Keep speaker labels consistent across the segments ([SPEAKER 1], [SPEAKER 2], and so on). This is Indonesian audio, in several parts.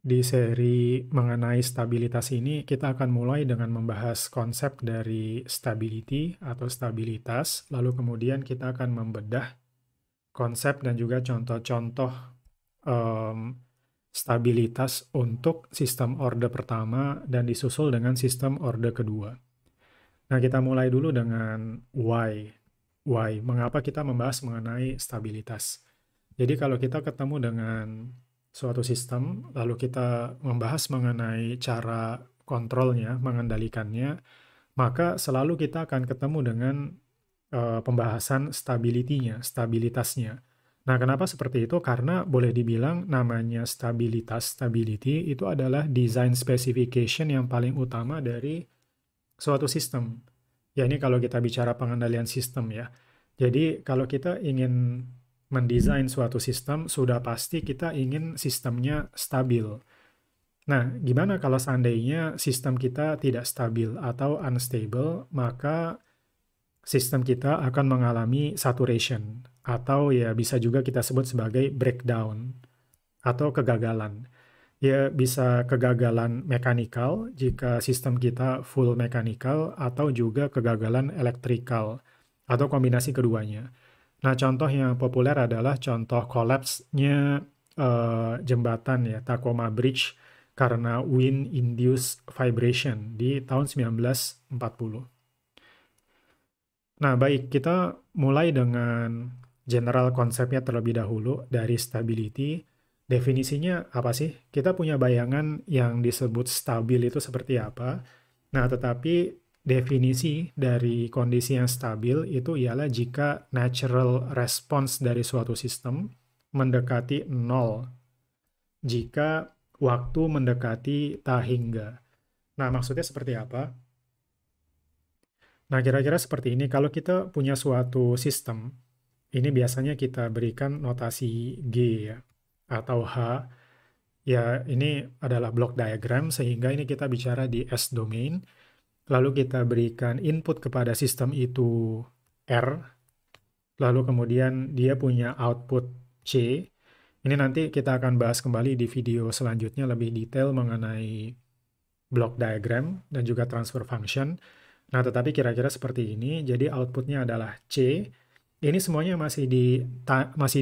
[SPEAKER 1] Di seri mengenai stabilitas ini, kita akan mulai dengan membahas konsep dari stability atau stabilitas, lalu kemudian kita akan membedah konsep dan juga contoh-contoh em, stabilitas untuk sistem orde pertama dan disusul dengan sistem orde kedua. Nah, kita mulai dulu dengan why. Why, mengapa kita membahas mengenai stabilitas? Jadi kalau kita ketemu dengan suatu sistem, lalu kita membahas mengenai cara kontrolnya, mengendalikannya, maka selalu kita akan ketemu dengan pembahasan stability-nya, stabilitasnya. Nah, kenapa seperti itu? Karena boleh dibilang namanya stabilitas, stability itu adalah design specification yang paling utama dari suatu sistem. Ya, ini kalau kita bicara pengendalian sistem ya. Jadi, kalau kita ingin mendesain suatu sistem, sudah pasti kita ingin sistemnya stabil. Nah, gimana kalau seandainya sistem kita tidak stabil atau unstable, maka sistem kita akan mengalami saturation, atau ya bisa juga kita sebut sebagai breakdown, atau kegagalan. Ya, bisa kegagalan mekanikal jika sistem kita full mekanikal atau juga kegagalan elektrikal atau kombinasi keduanya. Nah, contoh yang populer adalah contoh collapse-nya jembatan ya, Tacoma Bridge karena wind-induced vibration di tahun 1940. Nah, baik, kita mulai dengan general konsepnya terlebih dahulu dari stability. Definisinya apa sih? Kita punya bayangan yang disebut stabil itu seperti apa. Nah, tetapi definisi dari kondisi yang stabil itu ialah jika natural response dari suatu sistem mendekati nol jika waktu mendekati tak hingga. Nah, maksudnya seperti apa? Nah, kira-kira seperti ini. Kalau kita punya suatu sistem, ini biasanya kita berikan notasi G ya, atau H. Ya, ini adalah block diagram, sehingga ini kita bicara di S-domain. Lalu kita berikan input kepada sistem itu R, lalu kemudian dia punya output C. Ini nanti kita akan bahas kembali di video selanjutnya lebih detail mengenai block diagram dan juga transfer function. Nah, tetapi kira-kira seperti ini. Jadi outputnya adalah C. Ini semuanya masih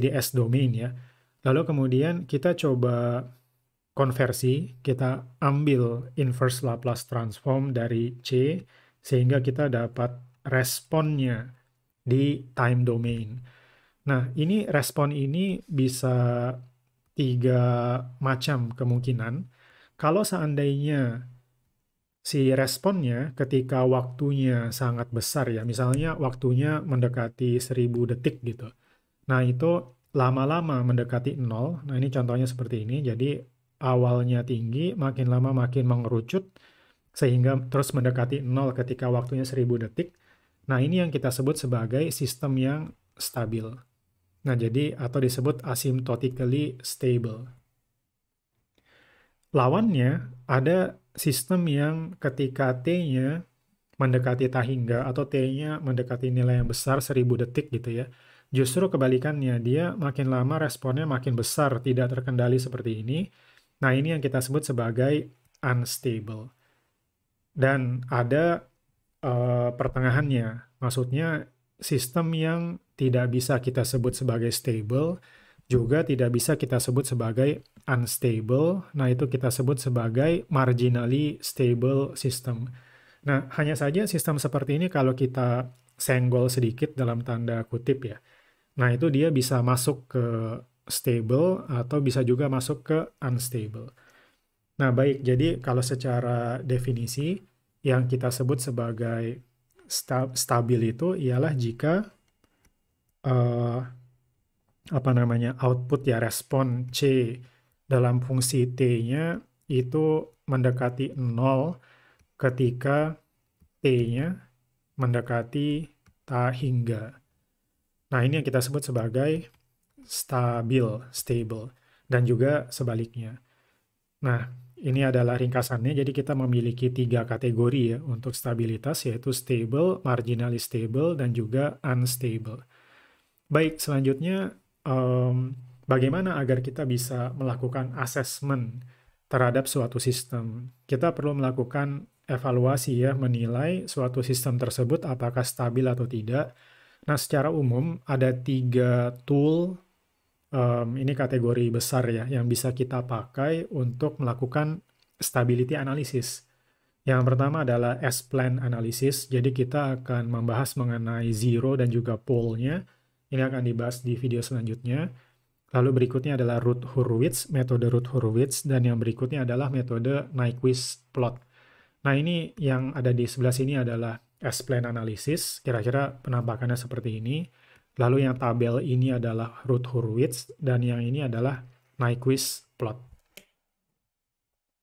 [SPEAKER 1] di S domain ya. Lalu kemudian kita coba konversi, kita ambil inverse Laplace transform dari C sehingga kita dapat responnya di time domain. Nah, ini respon ini bisa tiga macam kemungkinan. Kalau seandainya si responnya ketika waktunya sangat besar ya, misalnya waktunya mendekati 1000 detik gitu. Nah, itu lama-lama mendekati nol. Nah, ini contohnya seperti ini. Jadi, awalnya tinggi, makin lama makin mengerucut, sehingga terus mendekati nol ketika waktunya 1000 detik. Nah, ini yang kita sebut sebagai sistem yang stabil. Nah, jadi atau disebut asymptotically stable. Lawannya, ada sistem yang ketika T-nya mendekati tak hingga atau T-nya mendekati nilai yang besar 1000 detik gitu ya. Justru kebalikannya, dia makin lama responnya makin besar, tidak terkendali seperti ini. Nah, ini yang kita sebut sebagai unstable. Dan ada pertengahannya, maksudnya sistem yang tidak bisa kita sebut sebagai stable, juga tidak bisa kita sebut sebagai unstable. Nah, itu kita sebut sebagai marginally stable system. Nah, hanya saja sistem seperti ini kalau kita senggol sedikit dalam tanda kutip ya. Nah, itu dia bisa masuk ke stable atau bisa juga masuk ke unstable. Nah, baik. Jadi kalau secara definisi yang kita sebut sebagai stabil itu ialah jika eh, apa namanya output ya respon C dalam fungsi T-nya itu mendekati 0 ketika T-nya mendekati tak hingga. Nah, ini yang kita sebut sebagai stabil, stable, dan juga sebaliknya. Nah, ini adalah ringkasannya. Jadi kita memiliki 3 kategori ya untuk stabilitas, yaitu stable, marginally stable, dan juga unstable. Baik, selanjutnya bagaimana agar kita bisa melakukan assessment terhadap suatu sistem. Kita perlu melakukan evaluasi ya, menilai suatu sistem tersebut apakah stabil atau tidak. Nah, secara umum ada 3 tool, ini kategori besar ya, yang bisa kita pakai untuk melakukan stability analysis. Yang pertama adalah S-plan analysis, jadi kita akan membahas mengenai zero dan juga pole-nya. Ini akan dibahas di video selanjutnya. Lalu berikutnya adalah Routh-Hurwitz, metode Routh-Hurwitz, dan yang berikutnya adalah metode Nyquist plot. Nah, ini yang ada di sebelah sini adalah S-plan analysis, kira-kira penampakannya seperti ini. Lalu yang tabel ini adalah Routh-Hurwitz, dan yang ini adalah Nyquist plot.